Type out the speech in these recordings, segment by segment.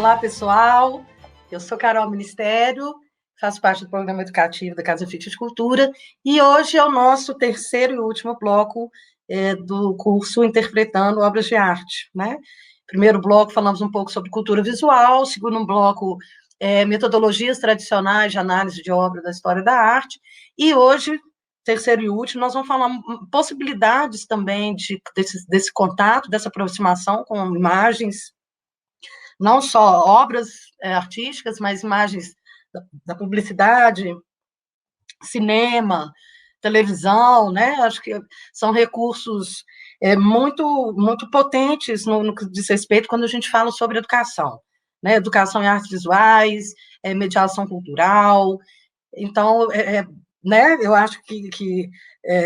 Olá, pessoal. Eu sou Carol Ministério, faço parte do programa educativo da Casa Fit de Cultura, e hoje é o nosso terceiro e último bloco do curso Interpretando Obras de Arte, né? Primeiro bloco falamos um pouco sobre cultura visual, segundo bloco, metodologias tradicionais de análise de obra da história da arte, e hoje, terceiro e último, nós vamos falar possibilidades também desse contato, dessa aproximação com imagens, não só obras artísticas, mas imagens da publicidade, cinema, televisão, né? Acho que são recursos muito potentes no que diz respeito quando a gente fala sobre educação, né? Educação em artes visuais, mediação cultural. Então, né? Eu acho que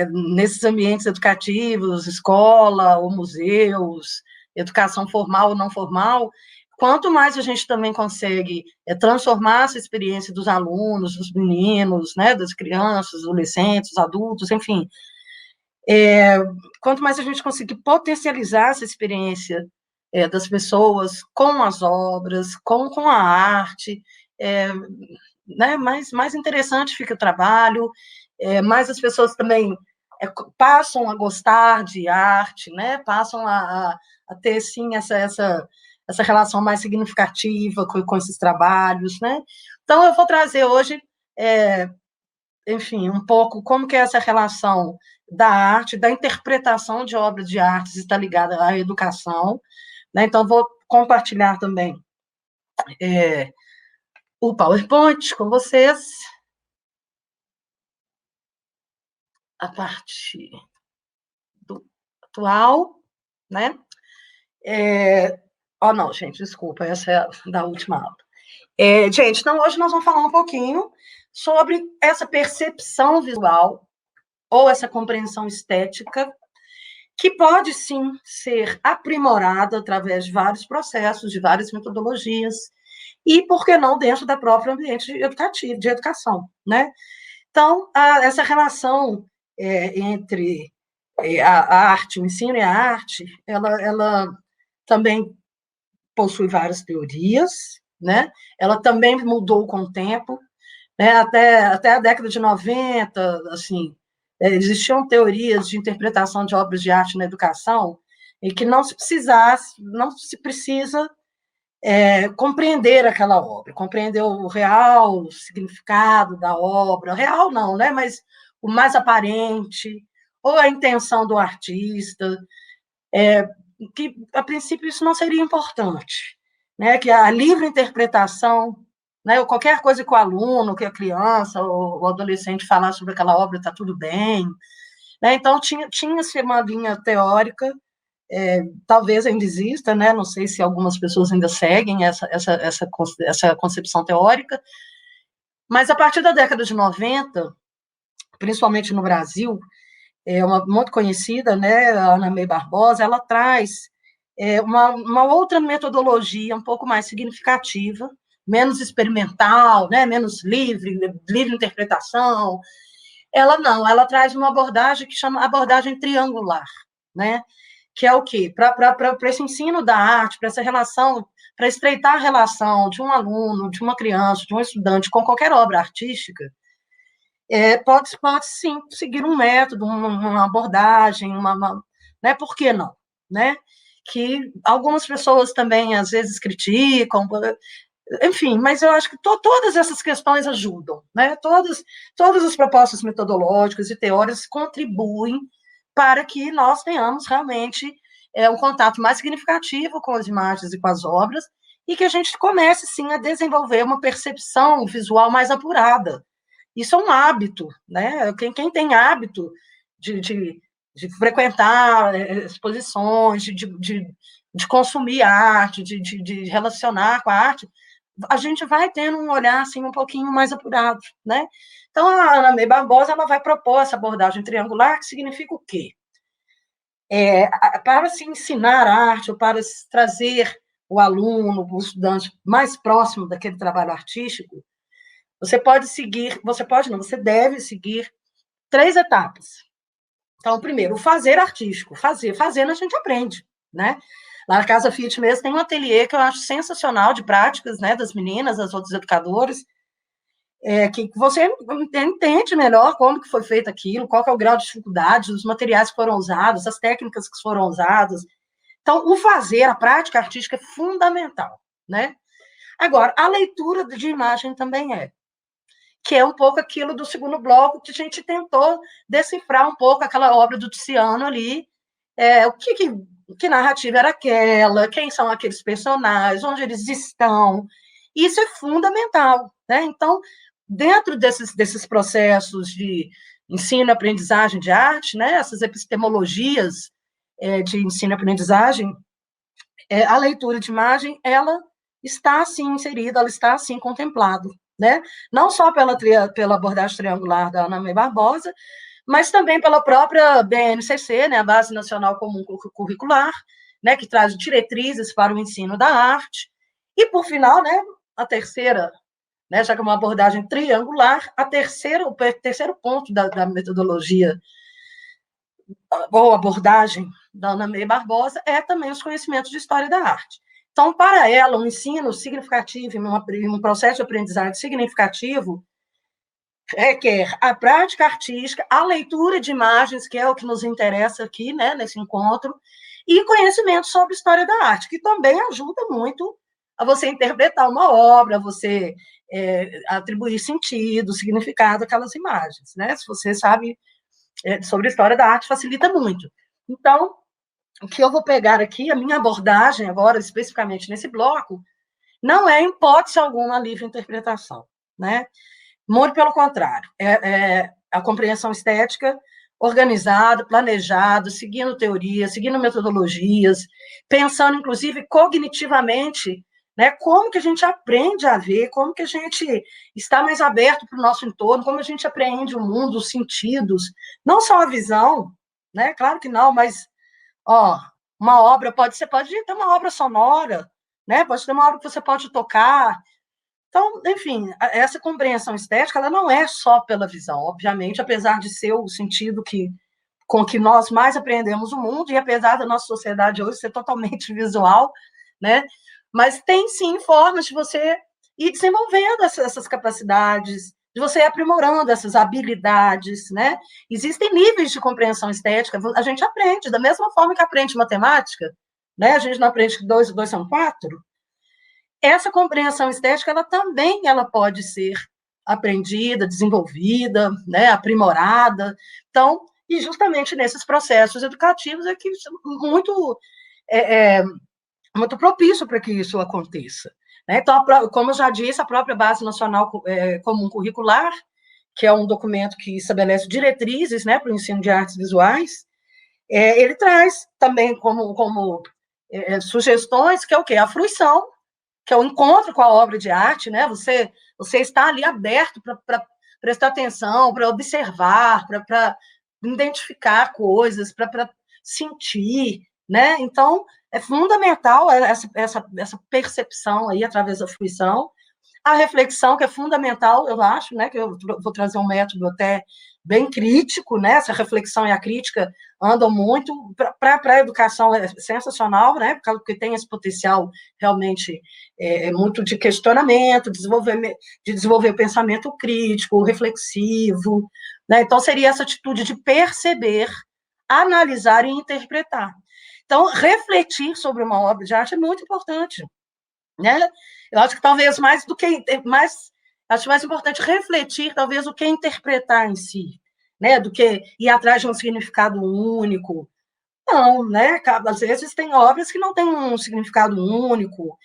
nesses ambientes educativos, escola ou museus, educação formal ou não formal, quanto mais a gente também consegue transformar essa experiência dos alunos, dos meninos, né, das crianças, adolescentes, adultos, enfim, quanto mais a gente conseguir potencializar essa experiência das pessoas com as obras, com a arte, né, mais interessante fica o trabalho, mais as pessoas também passam a gostar de arte, né, passam a ter, sim, essa relação mais significativa com esses trabalhos, né? Então, eu vou trazer hoje, enfim, um pouco como que é essa relação da arte, da interpretação de obras de artes está ligada à educação, né? Então, vou compartilhar também o PowerPoint com vocês, a parte do atual, né? Não, gente, desculpa, essa é da última aula. Gente, então hoje nós vamos falar um pouquinho sobre essa percepção visual ou essa compreensão estética que pode, sim, ser aprimorada através de vários processos, de várias metodologias, e, por que não, dentro da própria ambiente educativo, de educação, né? Então, essa relação entre a arte, o ensino e a arte, ela também possui várias teorias, né? Ela também mudou com o tempo, né? Até a década de 90, assim, existiam teorias de interpretação de obras de arte na educação e que não se precisa compreender aquela obra, compreender o real significado da obra, real não, né? Mas o mais aparente, ou a intenção do artista, que, a princípio, isso não seria importante, né? Que a livre interpretação, né? Ou qualquer coisa que o aluno, que a criança ou o adolescente falar sobre aquela obra, está tudo bem, né? Então, tinha-se uma linha teórica, talvez ainda exista, né? Não sei se algumas pessoas ainda seguem essa concepção teórica, mas a partir da década de 90, principalmente no Brasil, uma muito conhecida, né, a Ana May Barbosa, ela traz uma outra metodologia um pouco mais significativa, menos experimental, né, menos livre interpretação. Ela traz uma abordagem que chama abordagem triangular, né, que é o quê? Para esse ensino da arte, para essa relação, para estreitar a relação de um aluno, de uma criança, de um estudante com qualquer obra artística, pode sim seguir um método, uma abordagem, né? Por que não? Né? Que algumas pessoas também às vezes criticam, enfim, mas eu acho que todas essas questões ajudam, né? Todas as propostas metodológicas e teóricas contribuem para que nós tenhamos realmente um contato mais significativo com as imagens e com as obras, e que a gente comece, sim, a desenvolver uma percepção visual mais apurada. Isso é um hábito, né? Quem tem hábito de frequentar exposições, de consumir arte, de relacionar com a arte, a gente vai tendo um olhar assim um pouquinho mais apurado, né? Então, a Ana May Barbosa ela vai propor essa abordagem triangular, que significa o quê? Para se ensinar arte, ou para trazer o aluno, o estudante mais próximo daquele trabalho artístico, você deve seguir 3 etapas. Então, primeiro, o fazer artístico. Fazendo a gente aprende, né? Lá na Casa Fiat mesmo tem um ateliê que eu acho sensacional de práticas, né, das meninas, das outros educadores, que você entende melhor como que foi feito aquilo, qual que é o grau de dificuldade, os materiais que foram usados, as técnicas que foram usadas. Então, o fazer, a prática artística é fundamental, né? Agora, a leitura de imagem também que é um pouco aquilo do segundo bloco, que a gente tentou decifrar um pouco aquela obra do Tiziano ali, que narrativa era aquela, quem são aqueles personagens, onde eles estão. Isso é fundamental, né? Então, dentro desses processos de ensino e aprendizagem de arte, né, essas epistemologias de ensino e aprendizagem, a leitura de imagem, ela está, assim, inserida, ela está, assim, contemplada, né? Não só pela abordagem triangular da Ana May Barbosa, mas também pela própria BNCC, né, a Base Nacional Comum Curricular, né, que traz diretrizes para o ensino da arte. E, por final, né, a terceira, né, já que é uma abordagem triangular, o terceiro ponto da metodologia ou abordagem da Ana May Barbosa é também os conhecimentos de história da arte. Então, para ela, um ensino significativo, um processo de aprendizagem significativo, requer a prática artística, a leitura de imagens, que é o que nos interessa aqui, né, nesse encontro, e conhecimento sobre história da arte, que também ajuda muito a você interpretar uma obra, a você atribuir sentido, significado àquelas imagens, né? Se você sabe sobre história da arte, facilita muito. Então, o que eu vou pegar aqui, a minha abordagem agora, especificamente nesse bloco, não é, em hipótese alguma, a livre interpretação, né? Muito pelo contrário, a compreensão estética organizada, planejada, seguindo teorias, seguindo metodologias, pensando, inclusive, cognitivamente, né, como que a gente aprende a ver, como que a gente está mais aberto para o nosso entorno, como a gente apreende o mundo, os sentidos, não só a visão, né, claro que não, mas, uma obra você pode ter uma obra sonora, né, pode ter uma obra que você pode tocar. Então, enfim, essa compreensão estética, ela não é só pela visão, obviamente, apesar de ser o sentido com que nós mais aprendemos o mundo, e apesar da nossa sociedade hoje ser totalmente visual, né? Mas tem, sim, formas de você ir desenvolvendo essas capacidades, de você ir aprimorando essas habilidades, né? Existem níveis de compreensão estética, a gente aprende, da mesma forma que aprende matemática, né? A gente não aprende que 2 e 2 são 4. Essa compreensão estética, ela pode ser aprendida, desenvolvida, né, aprimorada. Então, e justamente nesses processos educativos é que muito, é, é, muito propício para que isso aconteça. Né? Então, como eu já disse, a própria Base Nacional Comum Curricular, que é um documento que estabelece diretrizes, né, para o ensino de artes visuais, ele traz também como sugestões, que é o quê? A fruição, que é o encontro com a obra de arte, né? Você está ali aberto para prestar atenção, para observar, para identificar coisas, para sentir, né? Então, é fundamental essa percepção aí através da fruição, a reflexão, que é fundamental, eu acho, né, que eu vou trazer um método até bem crítico, né, essa reflexão e a crítica andam muito, para a educação é sensacional, né, porque tem esse potencial realmente muito de questionamento, de desenvolver o pensamento crítico, reflexivo, né, então seria essa atitude de perceber, analisar e interpretar. Então, refletir sobre uma obra de arte é muito importante, né? Eu acho que talvez acho mais importante refletir, talvez, do que interpretar em si, né? Do que ir atrás de um significado único. Não, né? Às vezes tem obras que não têm um significado único,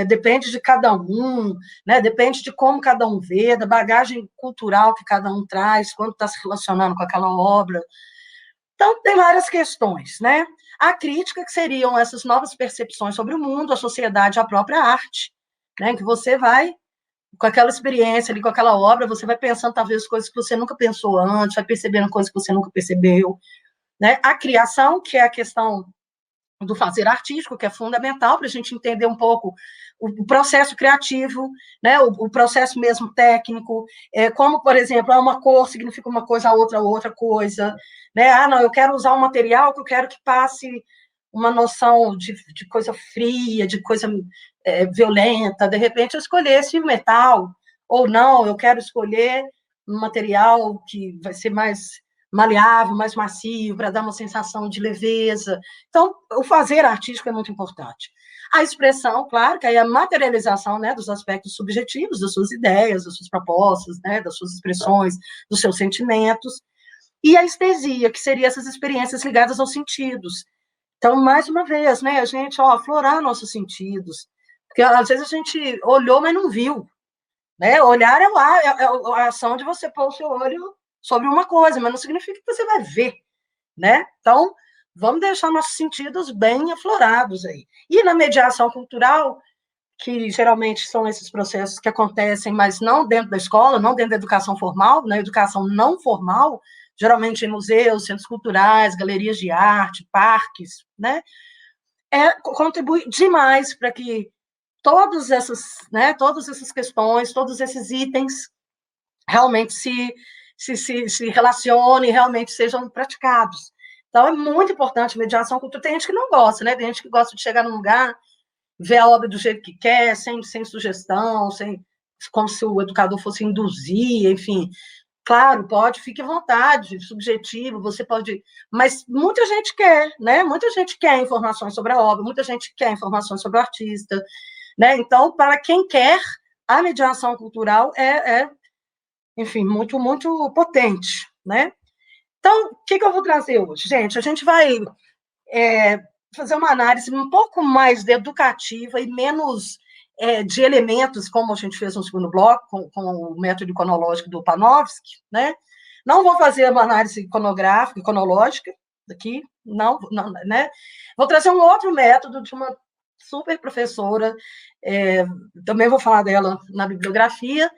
depende de cada um, né? Depende de como cada um vê, da bagagem cultural que cada um traz, quando está se relacionando com aquela obra. Então, tem várias questões, né? A crítica, que seriam essas novas percepções sobre o mundo, a sociedade, a própria arte, né? Que você vai, com aquela experiência ali, com aquela obra, você vai pensando, talvez, coisas que você nunca pensou antes, vai percebendo coisas que você nunca percebeu, né? A criação, que é a questão do fazer artístico, que é fundamental para a gente entender um pouco o processo criativo, né, o processo mesmo técnico, como, por exemplo, uma cor significa uma coisa, a outra outra coisa, né? Não, eu quero usar um material que eu quero que passe uma noção de coisa fria, de coisa violenta, de repente eu escolhesse metal, ou não, eu quero escolher um material que vai ser mais maleável, mais macio, para dar uma sensação de leveza. Então, o fazer artístico é muito importante. A expressão, claro, que aí é a materialização, né, dos aspectos subjetivos, das suas ideias, das suas propostas, né, das suas expressões, dos seus sentimentos, e a estesia, que seria essas experiências ligadas aos sentidos. Então, mais uma vez, né, a gente, aflorar nossos sentidos, porque às vezes a gente olhou, mas não viu, né? Olhar é a ação de você pôr o seu olho sobre uma coisa, mas não significa que você vai ver, né? Então, vamos deixar nossos sentidos bem aflorados aí. E na mediação cultural, que geralmente são esses processos que acontecem, mas não dentro da escola, não dentro da educação formal, na educação não formal, geralmente em museus, centros culturais, galerias de arte, parques, né? Contribui demais para que todas essas questões, todos esses itens realmente se relacionem, realmente sejam praticados. Então, é muito importante a mediação cultural. Tem gente que não gosta, né? Tem gente que gosta de chegar num lugar, ver a obra do jeito que quer, sem sugestão, como se o educador fosse induzir, enfim. Claro, pode, fique à vontade, subjetivo, você pode. Mas muita gente quer, né? Muita gente quer informações sobre a obra, muita gente quer informações sobre o artista, né? Então, para quem quer, a mediação cultural enfim, muito, muito potente, né? Então, o que eu vou trazer hoje? Gente, a gente vai fazer uma análise um pouco mais educativa e menos de elementos, como a gente fez no segundo bloco, com o método iconológico do Panofsky, né? Não vou fazer uma análise iconográfica, iconológica, aqui, não, né? Vou trazer um outro método de uma super professora, também vou falar dela na bibliografia,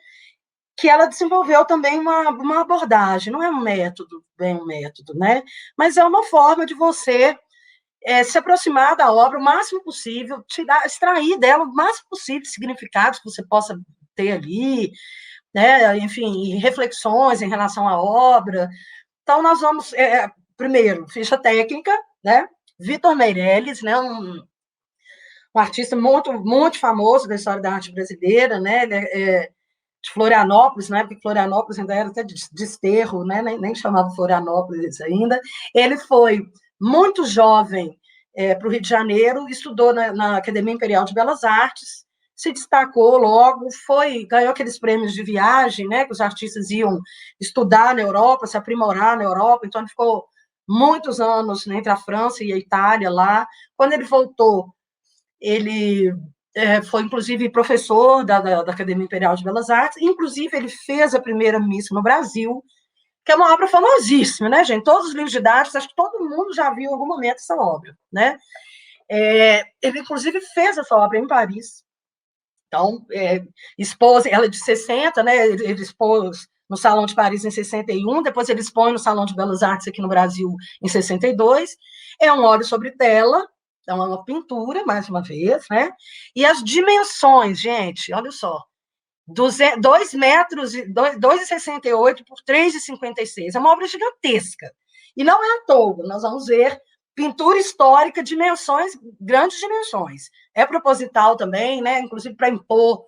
que ela desenvolveu também uma abordagem, não é um método, bem um método, né? Mas é uma forma de você se aproximar da obra o máximo possível, extrair dela o máximo possível de significados que você possa ter ali, né? Enfim, reflexões em relação à obra. Então, nós vamos, primeiro, ficha técnica, né? Vitor Meirelles, né? Um artista muito, muito famoso da história da arte brasileira, né? Ele de Florianópolis, na época que Florianópolis ainda era até de desterro, né? Nem chamava Florianópolis ainda. Ele foi muito jovem para o Rio de Janeiro, estudou na Academia Imperial de Belas Artes, se destacou logo, ganhou aqueles prêmios de viagem, né? Que os artistas iam estudar na Europa, se aprimorar na Europa, então ele ficou muitos anos, né, entre a França e a Itália lá. Quando ele voltou, ele foi, inclusive, professor da Academia Imperial de Belas Artes, inclusive ele fez a primeira missa no Brasil, que é uma obra famosíssima, né, gente? Todos os livros didáticos, acho que todo mundo já viu em algum momento essa obra, né? Ele, inclusive, fez essa obra em Paris. Então, expôs, ela é de 60, né? Ele expôs no Salão de Paris em 61, depois ele expõe no Salão de Belas Artes aqui no Brasil em 62. É um óleo sobre tela, é uma pintura, mais uma vez, né? E as dimensões, gente, olha só, 2 metros, 2,68 por 3,56, é uma obra gigantesca. E não é à toa, nós vamos ver pintura histórica, dimensões, grandes dimensões. É proposital também, né? Inclusive para impor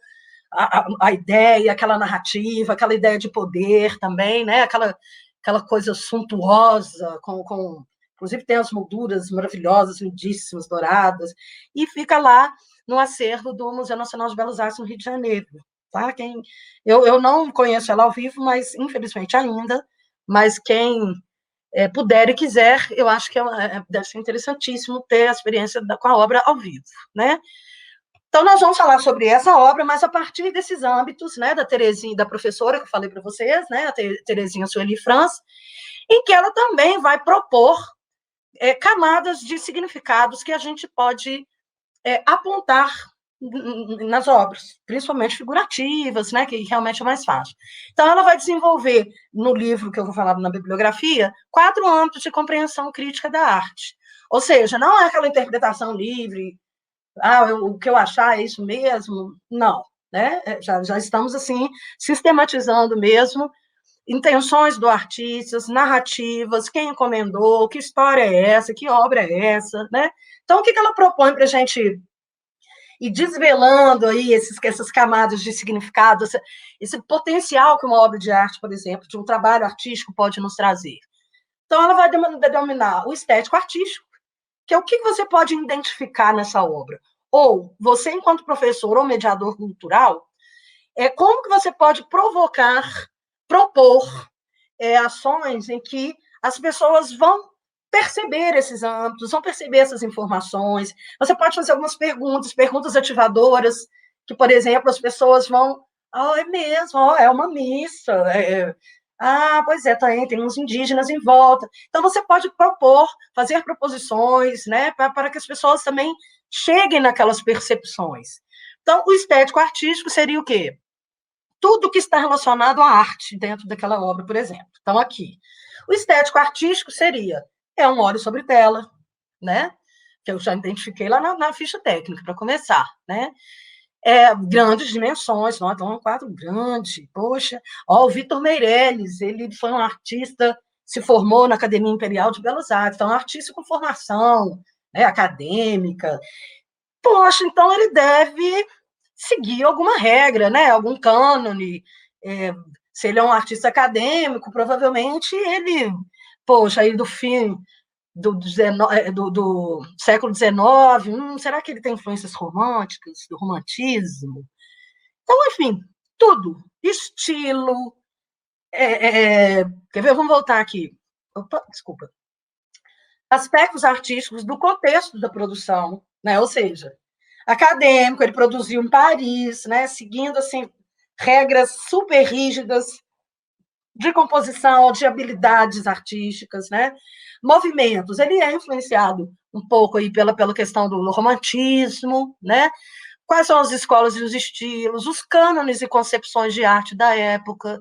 a ideia, aquela narrativa, aquela ideia de poder também, né? Aquela coisa suntuosa, inclusive tem as molduras maravilhosas, lindíssimas, douradas, e fica lá no acervo do Museu Nacional de Belas Artes no Rio de Janeiro. Tá? Eu não conheço ela ao vivo, mas infelizmente ainda, mas quem puder e quiser, eu acho que deve ser interessantíssimo ter a experiência com a obra ao vivo, né? Então, nós vamos falar sobre essa obra, mas a partir desses âmbitos, né, da Terezinha, da professora que eu falei para vocês, né, a Terezinha Sueli Franz, em que ela também vai propor camadas de significados que a gente pode apontar nas obras, principalmente figurativas, né, que realmente é mais fácil. Então, ela vai desenvolver, no livro que eu vou falar na bibliografia, 4 âmbitos de compreensão crítica da arte. Ou seja, não é aquela interpretação livre, o que eu achar é isso mesmo, não, né? Já estamos, assim, sistematizando mesmo intenções do artista, narrativas, quem encomendou, que história é essa, que obra é essa, né? Então, o que ela propõe para a gente ir desvelando aí essas camadas de significado, esse potencial que uma obra de arte, por exemplo, de um trabalho artístico pode nos trazer? Então, ela vai denominar o estético artístico, que é o que você pode identificar nessa obra. Ou você, enquanto professor ou mediador cultural, como que você pode propor ações em que as pessoas vão perceber esses âmbitos, vão perceber essas informações. Você pode fazer algumas perguntas ativadoras, que, por exemplo, as pessoas vão, é mesmo, é uma missa, pois é, tem uns indígenas em volta. Então, você pode fazer proposições, né, para que as pessoas também cheguem naquelas percepções. Então, o estético artístico seria o quê? Tudo que está relacionado à arte dentro daquela obra, por exemplo. Então, aqui. O estético artístico seria um óleo sobre tela, né? Que eu já identifiquei lá na ficha técnica, para começar, né? Grandes dimensões, então é um quadro grande, poxa. O Vitor Meirelles, ele foi um artista, se formou na Academia Imperial de Belas Artes, então é um artista com formação, né, acadêmica. Poxa, então ele deve seguir alguma regra, né? Algum cânone. Se ele é um artista acadêmico, provavelmente ele, poxa, aí do fim do século XIX, será que ele tem influências românticas, do romantismo? Então, enfim, tudo. Estilo. Quer ver? Vamos voltar aqui. Opa, desculpa. Aspectos artísticos do contexto da produção, né? Ou seja, acadêmico, ele produziu em Paris, né? Seguindo assim regras super rígidas de composição, de habilidades artísticas, né? Movimentos, ele é influenciado um pouco aí pela questão do romantismo, né? Quais são as escolas e os estilos, os cânones e concepções de arte da época,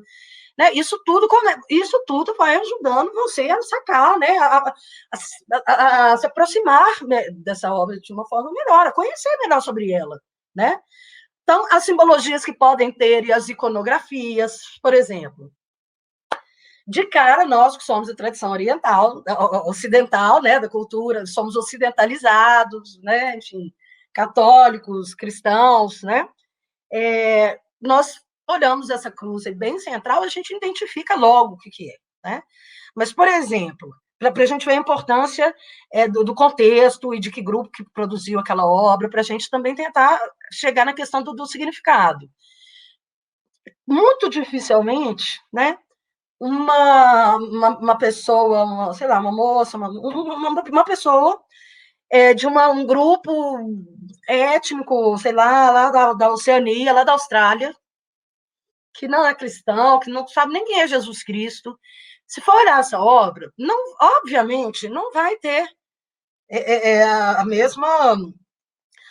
né? Isso tudo vai ajudando você a sacar, né? A se aproximar, né, dessa obra de uma forma melhor, a conhecer melhor sobre ela, né? Então, as simbologias que podem ter e as iconografias, por exemplo. De cara, nós que somos da tradição oriental, ocidental, né, da cultura, somos ocidentalizados, né, enfim, católicos, cristãos, né, nós olhamos essa cruz bem central, a gente identifica logo o que é, né? Mas, por exemplo, para a gente ver a importância do contexto e de que grupo que produziu aquela obra, para a gente também tentar chegar na questão do significado. Muito dificilmente, né, uma pessoa, sei lá, uma moça, uma pessoa de um grupo étnico, sei lá da Oceania, lá da Austrália, que não é cristão, que não sabe nem quem é Jesus Cristo, se for olhar essa obra, não, obviamente, não vai ter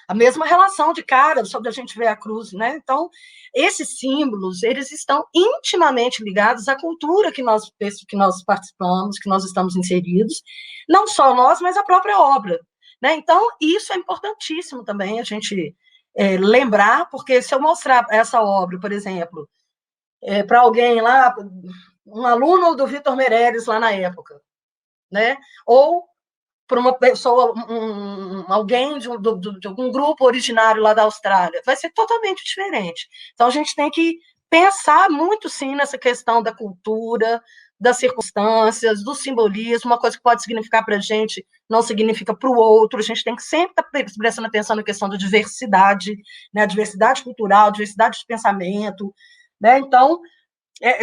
a mesma relação de cara sobre a gente ver a cruz, né? Então, esses símbolos, eles estão intimamente ligados à cultura que nós participamos, que nós estamos inseridos, não só nós, mas a própria obra, né? Então, isso é importantíssimo também a gente lembrar, porque se eu mostrar essa obra, por exemplo, para alguém lá, um aluno do Vitor Meirelles lá na época, né? Ou para uma pessoa, alguém de algum grupo originário lá da Austrália, vai ser totalmente diferente. Então, a gente tem que pensar muito, sim, nessa questão da cultura, das circunstâncias, do simbolismo, uma coisa que pode significar para a gente não significa para o outro, a gente tem que sempre estar prestando atenção na questão da diversidade, né, diversidade cultural, diversidade de pensamento, né, então,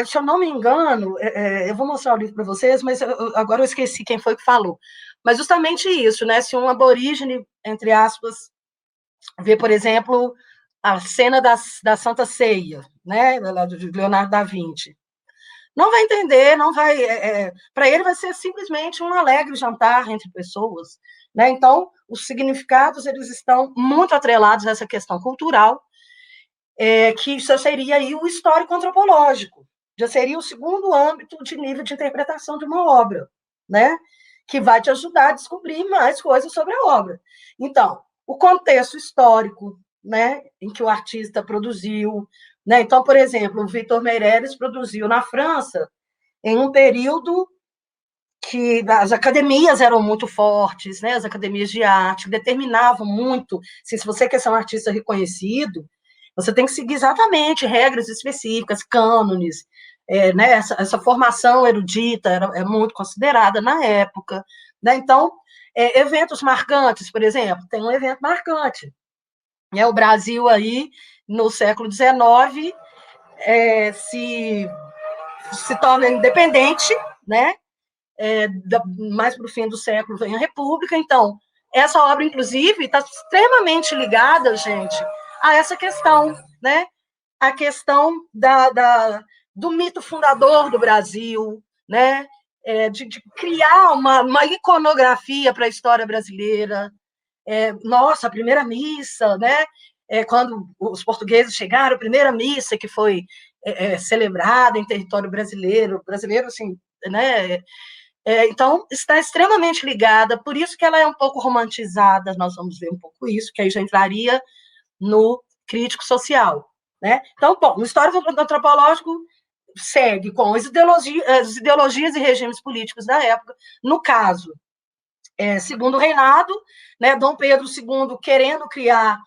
se eu não me engano, eu vou mostrar o livro para vocês, mas agora eu esqueci quem foi que falou. Mas justamente isso, né? Se um aborígene, entre aspas, vê, por exemplo, a cena da Santa Ceia, né? De Leonardo da Vinci, não vai entender, não vai. Para ele vai ser simplesmente um alegre jantar entre pessoas, né? Então, os significados eles estão muito atrelados a essa questão cultural, que já seria aí o histórico antropológico, já seria o segundo âmbito de nível de interpretação de uma obra, né? Que vai te ajudar a descobrir mais coisas sobre a obra. Então, o contexto histórico, né, em que o artista produziu, né? Então, por exemplo, o Vitor Meirelles produziu na França, em um período que as academias eram muito fortes, né? As academias de arte determinavam muito, se você quer ser um artista reconhecido, você tem que seguir exatamente regras específicas, cânones, né? Essa formação erudita é muito considerada na época, né? Então, eventos marcantes, por exemplo, tem um evento marcante, né? O Brasil aí, no século XIX, se torna independente, né? Mais para o fim do século vem a República. Então, essa obra, inclusive, está extremamente ligada, gente, a essa questão, né? A questão do mito fundador do Brasil, né? De criar uma iconografia para a história brasileira. Nossa, a primeira missa, né? Quando os portugueses chegaram, a primeira missa que foi celebrada em território brasileiro, assim, né? Então, está extremamente ligada, por isso que ela é um pouco romantizada, nós vamos ver um pouco isso, que aí já entraria no crítico social, né? Então, bom, no histórico antropológico segue com as ideologias e regimes políticos da época, no caso, segundo o reinado, né, Dom Pedro II querendo criar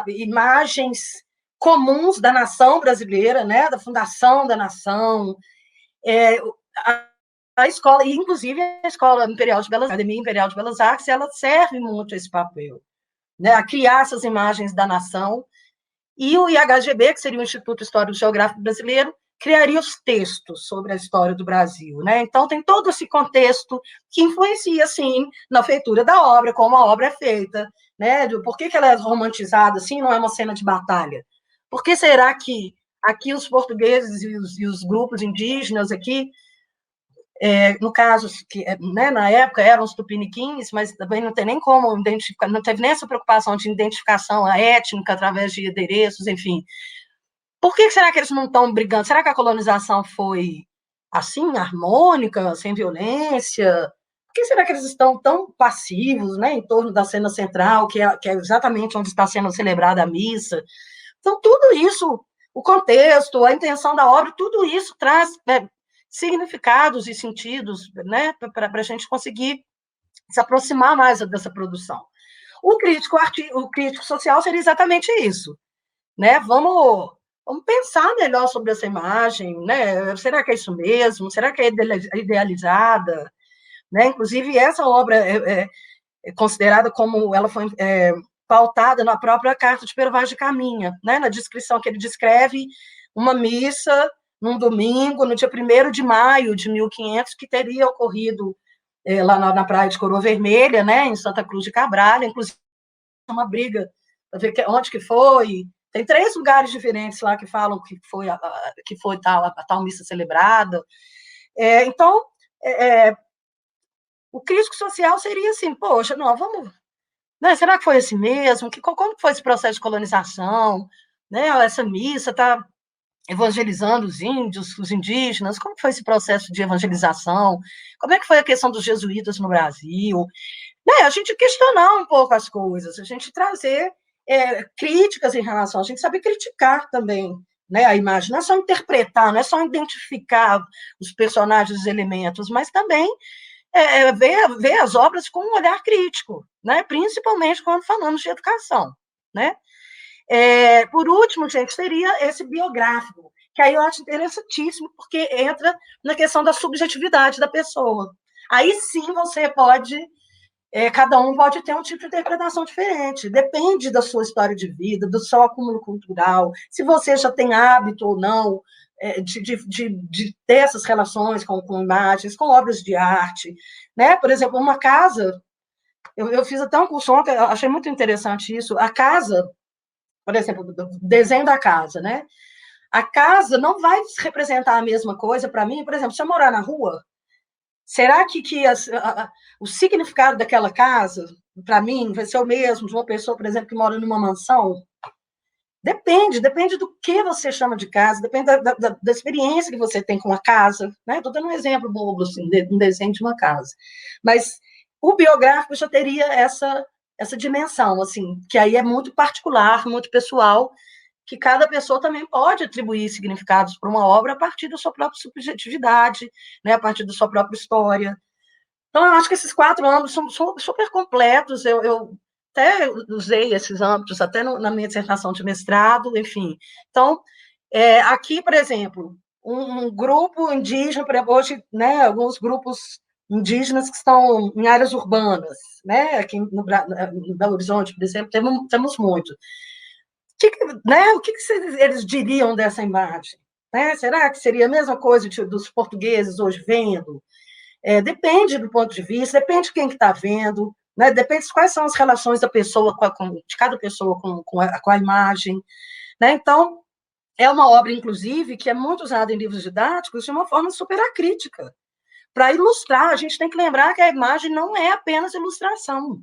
imagens comuns da nação brasileira, né, da fundação da nação, a escola, e inclusive a Escola Imperial de Belas Artes, a Academia Imperial de Belas Artes, ela serve muito a esse papel, né, a criar essas imagens da nação, e o IHGB, que seria o Instituto Histórico Geográfico Brasileiro, criaria os textos sobre a história do Brasil, né? Então tem todo esse contexto que influencia, sim, na feitura da obra, como a obra é feita, né? Por que ela é romantizada assim, não é uma cena de batalha? Por que será que aqui os portugueses e os grupos indígenas aqui, no caso, que, né, na época eram os tupiniquins, mas também não tem nem como identificar, não teve nem essa preocupação de identificação étnica através de adereços, enfim. Por que será que eles não estão brigando? Será que a colonização foi assim, harmônica, sem violência? Por que será que eles estão tão passivos, né, em torno da cena central, que é exatamente onde está sendo celebrada a missa? Então, tudo isso, o contexto, a intenção da obra, tudo isso traz significados e sentidos, né, para a gente conseguir se aproximar mais dessa produção. O crítico social seria exatamente isso, né? Vamos pensar melhor sobre essa imagem, né? Será que é isso mesmo? Será que é idealizada? Né? Inclusive, essa obra é considerada como ela foi pautada na própria carta de Pero Vaz de Caminha, né? Na descrição que ele descreve uma missa num domingo, no dia 1º de maio de 1500, que teria ocorrido lá na praia de Coroa Vermelha, né? Em Santa Cruz de Cabral, inclusive uma briga para ver onde que foi. Tem 3 lugares diferentes lá que falam que foi a tal missa celebrada. Então, o crítico social seria assim, poxa, não, vamos, né, será que foi assim mesmo? Como foi esse processo de colonização? Né, essa missa está evangelizando os índios, os indígenas, como foi esse processo de evangelização? Como é que foi a questão dos jesuítas no Brasil? Né, a gente questionar um pouco as coisas, a gente trazer críticas em relação, a gente saber criticar também, né, a imagem, não é só interpretar, não é só identificar os personagens, os elementos, mas também ver as obras com um olhar crítico, né, principalmente quando falamos de educação, né. Por último, gente, seria esse biográfico, que aí eu acho interessantíssimo, porque entra na questão da subjetividade da pessoa. Aí sim você pode cada um pode ter um tipo de interpretação diferente, depende da sua história de vida, do seu acúmulo cultural, se você já tem hábito ou não de ter essas relações com imagens, com obras de arte, né? Por exemplo, uma casa, eu fiz até um curso ontem, eu achei muito interessante isso, a casa, por exemplo, o desenho da casa, né? A casa não vai representar a mesma coisa para mim, por exemplo, se eu morar na rua, será que o significado daquela casa, para mim, vai ser o mesmo de uma pessoa, por exemplo, que mora numa mansão? Depende do que você chama de casa, depende da experiência que você tem com a casa, né? Estou dando um exemplo bobo, assim, um desenho de uma casa. Mas o biográfico já teria essa dimensão, assim, que aí é muito particular, muito pessoal, que cada pessoa também pode atribuir significados para uma obra a partir da sua própria subjetividade, né, a partir da sua própria história. Então, eu acho que esses 4 âmbitos são super completos. Eu até usei esses âmbitos até na minha dissertação de mestrado, enfim. Então, aqui, por exemplo, um grupo indígena, por exemplo, hoje, né, alguns grupos indígenas que estão em áreas urbanas, né, aqui no Belo Horizonte, por exemplo, temos muito. O que eles diriam dessa imagem? Né? Será que seria a mesma coisa dos portugueses hoje vendo? Depende do ponto de vista, depende de quem que está vendo, né? Depende de quais são as relações da pessoa de cada pessoa com a imagem. Né? Então, é uma obra, inclusive, que é muito usada em livros didáticos de uma forma super acrítica, para ilustrar. A gente tem que lembrar que a imagem não é apenas ilustração.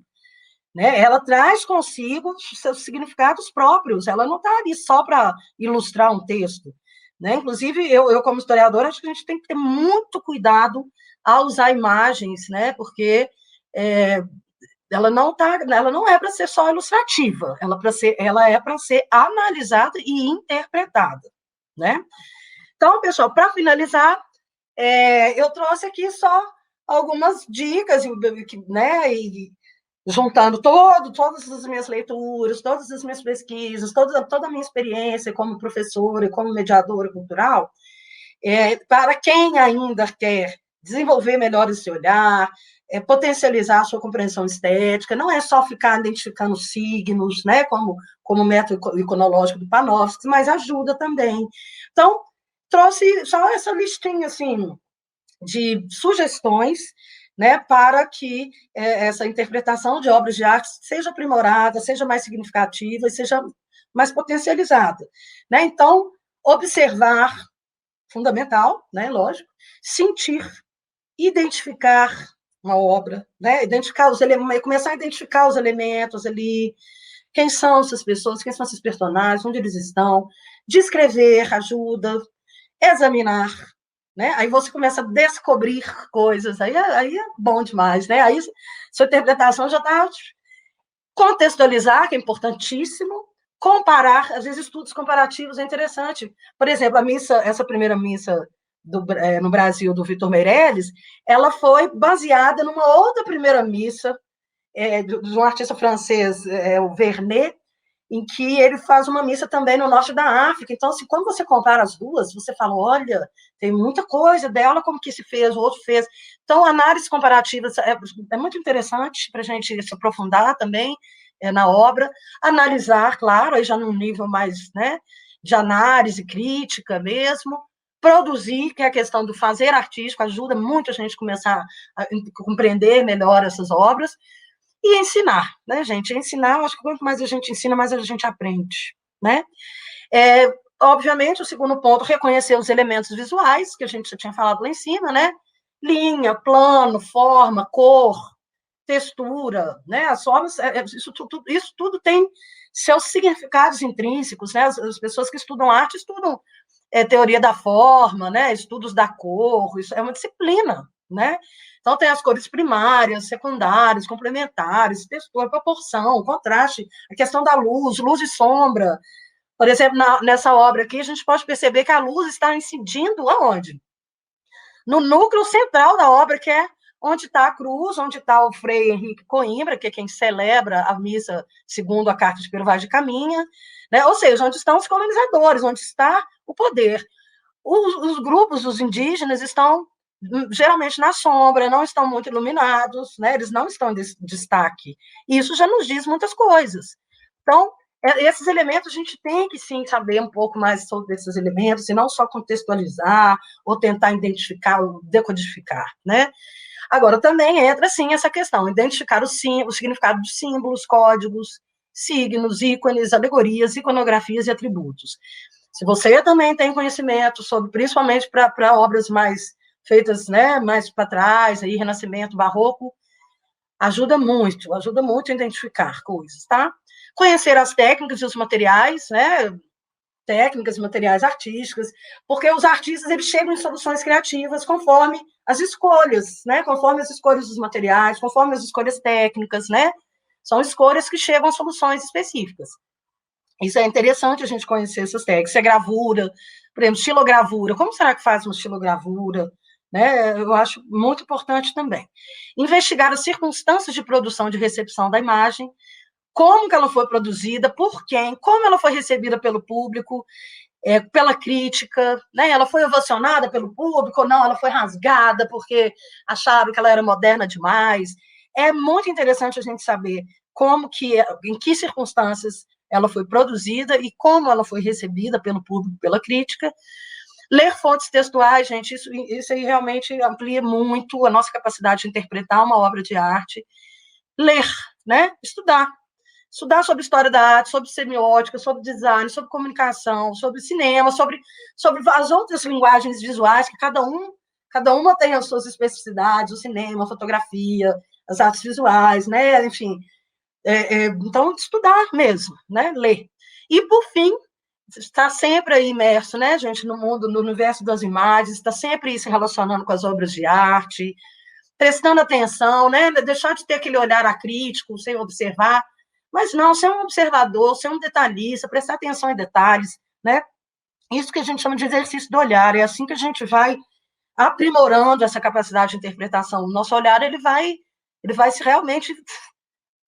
Né? Ela traz consigo seus significados próprios, ela não está ali só para ilustrar um texto. Né? Inclusive, eu, como historiadora, acho que a gente tem que ter muito cuidado ao usar imagens, né? Porque ela não é para ser só ilustrativa, ela é para ser analisada e interpretada. Né? Então, pessoal, para finalizar, eu trouxe aqui só algumas dicas, né? E juntando todas as minhas leituras, todas as minhas pesquisas, toda a minha experiência como professora e como mediadora cultural, para quem ainda quer desenvolver melhor esse olhar, potencializar a sua compreensão estética, não é só ficar identificando signos, né, como método iconológico do Panofsky, mas ajuda também. Então, trouxe só essa listinha, assim, de sugestões, né, para que essa interpretação de obras de arte seja aprimorada, seja mais significativa e seja mais potencializada. Né? Então, observar, fundamental, né, lógico, sentir, identificar uma obra, né, identificar os elementos, começar a identificar os elementos ali, quem são essas pessoas, quem são esses personagens, onde eles estão, descrever ajuda, examinar, né? Aí você começa a descobrir coisas, aí é bom demais, né? Aí sua interpretação já está contextualizar, que é importantíssimo, comparar, às vezes estudos comparativos é interessante. Por exemplo, essa primeira missa no Brasil do Vitor Meirelles, ela foi baseada numa outra primeira missa de um artista francês, o Vernet, em que ele faz uma missa também no norte da África. Então, assim, quando você compara as duas, você fala, olha, tem muita coisa dela, como que se fez, o outro fez. Então, análise comparativa é muito interessante para a gente se aprofundar também na obra, analisar, claro, aí já num nível mais, né, de análise crítica mesmo, produzir, que é a questão do fazer artístico, ajuda muito a gente começar a compreender melhor essas obras, e ensinar, né, gente? Ensinar, eu acho que quanto mais a gente ensina, mais a gente aprende, né? Obviamente, o segundo ponto, reconhecer os elementos visuais, que a gente já tinha falado lá em cima, né? Linha, plano, forma, cor, textura, né? As formas, isso tudo tem seus significados intrínsecos, né? As pessoas que estudam arte estudam teoria da forma, né? Estudos da cor, isso é uma disciplina, né? Então, tem as cores primárias, secundárias, complementares, textura, proporção, contraste, a questão da luz e sombra. Por exemplo, nessa obra aqui, a gente pode perceber que a luz está incidindo aonde? No núcleo central da obra, que é onde está a cruz, onde está o Frei Henrique Coimbra, que é quem celebra a missa segundo a Carta de Pero Vaz de Caminha, né? Ou seja, onde estão os colonizadores, onde está o poder. Os grupos, os indígenas, estão geralmente na sombra, não estão muito iluminados, né? Eles não estão em destaque. E isso já nos diz muitas coisas. Então, esses elementos a gente tem que sim saber um pouco mais sobre esses elementos, e não só contextualizar ou tentar identificar ou decodificar, né? Agora, também entra, sim, essa questão, identificar o significado de símbolos, códigos, signos, ícones, alegorias, iconografias e atributos. Se você também tem conhecimento sobre, principalmente para obras mais feitas, né, mais para trás, aí, Renascimento, Barroco, ajuda muito a identificar coisas, tá? Conhecer as técnicas e os materiais, né, técnicas e materiais artísticas, porque os artistas, eles chegam em soluções criativas conforme as escolhas, né, conforme as escolhas dos materiais, conforme as escolhas técnicas, né, são escolhas que chegam a soluções específicas. Isso é interessante a gente conhecer essas técnicas. Se é gravura, por exemplo, estilogravura. Como será que faz uma estilogravura? Né? Eu acho muito importante também. Investigar as circunstâncias de produção e de recepção da imagem, como que ela foi produzida, por quem, como ela foi recebida pelo público, pela crítica, né? Ela foi ovacionada pelo público ou não, ela foi rasgada porque acharam que ela era moderna demais. É muito interessante a gente saber como que, em que circunstâncias ela foi produzida e como ela foi recebida pelo público, pela crítica. Ler fontes textuais, gente, isso aí realmente amplia muito a nossa capacidade de interpretar uma obra de arte. Ler, né? Estudar sobre história da arte, sobre semiótica, sobre design, sobre comunicação, sobre cinema, sobre as outras linguagens visuais, que cada uma tem as suas especificidades, o cinema, a fotografia, as artes visuais, né? Enfim, então, estudar mesmo, né? Ler. E, por fim, está sempre aí imerso, né, gente, no mundo, no universo das imagens, está sempre se relacionando com as obras de arte, prestando atenção, né, deixar de ter aquele olhar acrítico, sem observar, mas não, ser um observador, ser um detalhista, prestar atenção em detalhes, né, isso que a gente chama de exercício do olhar, é assim que a gente vai aprimorando essa capacidade de interpretação. O nosso olhar, ele vai se realmente,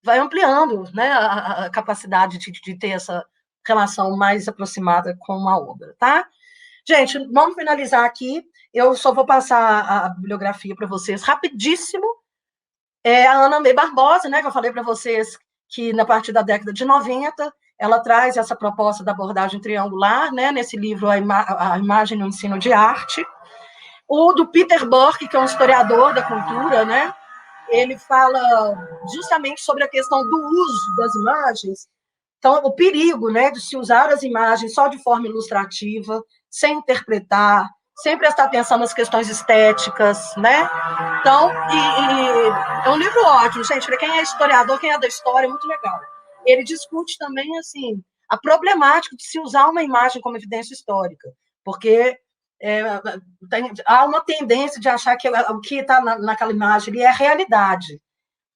vai ampliando, né, a capacidade de ter essa relação mais aproximada com uma obra, tá? Gente, vamos finalizar aqui. Eu só vou passar a bibliografia para vocês rapidíssimo. A Ana May Barbosa, né, que eu falei para vocês que, na partir da década de 90, ela traz essa proposta da abordagem triangular, né, nesse livro, a Imagem no Ensino de Arte. O do Peter Burke, que é um historiador da cultura, né, ele fala justamente sobre a questão do uso das imagens. Então, o perigo, né, de se usar as imagens só de forma ilustrativa, sem interpretar, sem prestar atenção nas questões estéticas, né? Então, é um livro ótimo, gente, para quem é historiador, quem é da história, é muito legal. Ele discute também, assim, a problemática de se usar uma imagem como evidência histórica, porque há uma tendência de achar que o que está naquela imagem é a realidade.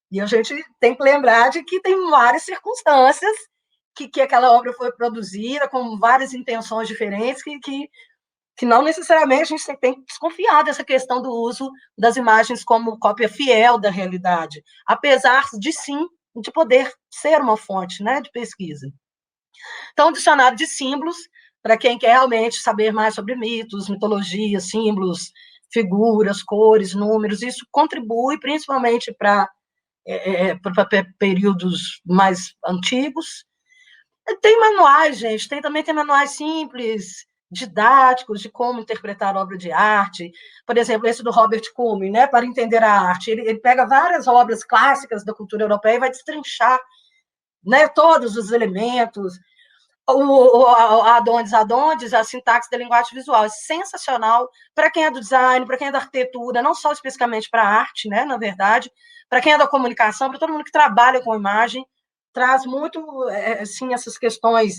E a gente tem que lembrar de que tem várias circunstâncias que aquela obra foi produzida, com várias intenções diferentes, que não necessariamente a gente tem que desconfiar dessa questão do uso das imagens como cópia fiel da realidade, apesar de, sim, de poder ser uma fonte, né, de pesquisa. Então, o dicionário de símbolos, para quem quer realmente saber mais sobre mitos, mitologia, símbolos, figuras, cores, números, isso contribui principalmente para períodos mais antigos. Tem manuais, gente, também tem manuais simples, didáticos, de como interpretar obra de arte. Por exemplo, esse do Robert Cumming, né, para entender a arte. Ele pega várias obras clássicas da cultura europeia e vai destrinchar, né, todos os elementos. O Adondes, a sintaxe da linguagem visual, é sensacional para quem é do design, para quem é da arquitetura, não só especificamente para a arte, né, na verdade, para quem é da comunicação, para todo mundo que trabalha com imagem, traz muito, assim, essas questões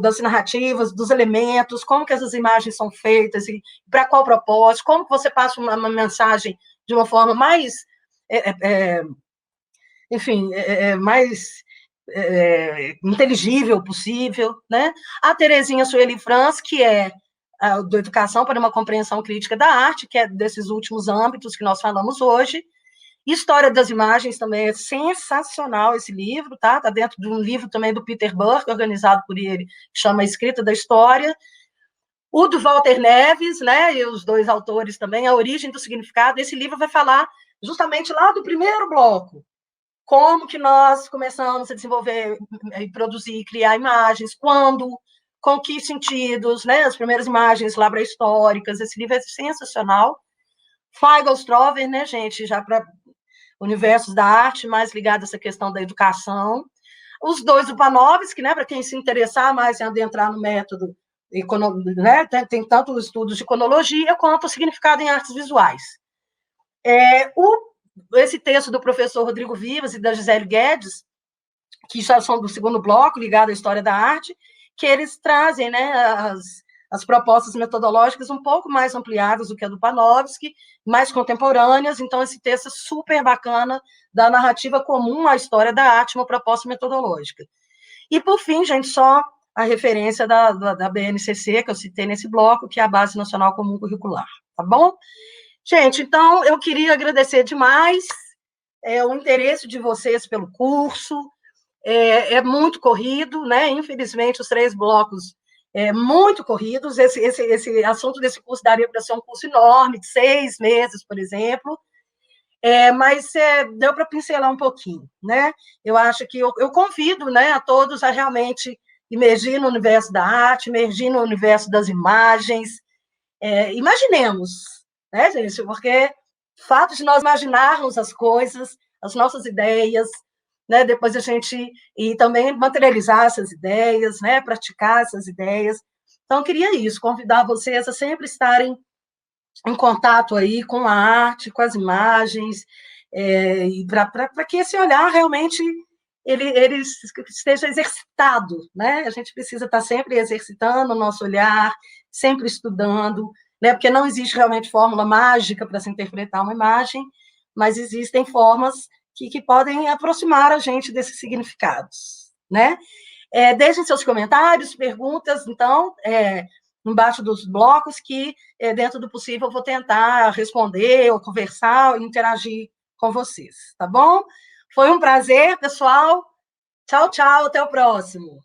das narrativas, dos elementos, como que essas imagens são feitas, e para qual propósito, como que você passa uma mensagem de uma forma mais, enfim, mais inteligível possível, né? A Terezinha Sueli Franz, que é do Educação para uma Compreensão Crítica da Arte, que é desses últimos âmbitos que nós falamos hoje. História das Imagens também é sensacional esse livro, tá? Está dentro de um livro também do Peter Burke, organizado por ele, que chama Escrita da História. O do Walter Neves, né? E os dois autores também, A Origem do Significado. Esse livro vai falar justamente lá do primeiro bloco, como que nós começamos a desenvolver e produzir, criar imagens, quando, com que sentidos, né? As primeiras imagens lá pré-históricas. Esse livro é sensacional. Feigl Strover, né, gente, já para universos da arte, mais ligado a essa questão da educação. Os dois do Panofsky, né, para quem se interessar mais em adentrar no método, né, tem tanto estudos de iconologia quanto o significado em artes visuais. Esse texto do professor Rodrigo Vivas e da Gisele Guedes, que já são do segundo bloco, ligado à história da arte, que eles trazem, né, as propostas metodológicas um pouco mais ampliadas do que a do Panofsky, mais contemporâneas. Então, esse texto é super bacana, da narrativa comum à história da arte, uma proposta metodológica. E, por fim, gente, só a referência da BNCC, que eu citei nesse bloco, que é a Base Nacional Comum Curricular, tá bom? Gente, então, eu queria agradecer demais o interesse de vocês pelo curso, é muito corrido, né? Infelizmente, os 3 blocos muito corridos. Esse assunto desse curso daria para ser um curso enorme, de 6 meses, por exemplo, mas deu para pincelar um pouquinho, né? Eu acho que eu convido, né, a todos a realmente imergir no universo da arte, imergir no universo das imagens. Imaginemos, né, gente? Porque o fato de nós imaginarmos as coisas, as nossas ideias, né, depois a gente e também materializar essas ideias, né, praticar essas ideias. Então, eu queria isso, convidar vocês a sempre estarem em contato aí com a arte, com as imagens, e para que esse olhar realmente ele esteja exercitado, né? A gente precisa estar sempre exercitando o nosso olhar, sempre estudando, né? Porque não existe realmente fórmula mágica para se interpretar uma imagem, mas existem formas que podem aproximar a gente desses significados, né? Deixem seus comentários, perguntas, então, embaixo dos blocos, que, dentro do possível, eu vou tentar responder, ou conversar, ou interagir com vocês, tá bom? Foi um prazer, pessoal. Tchau, tchau, até o próximo.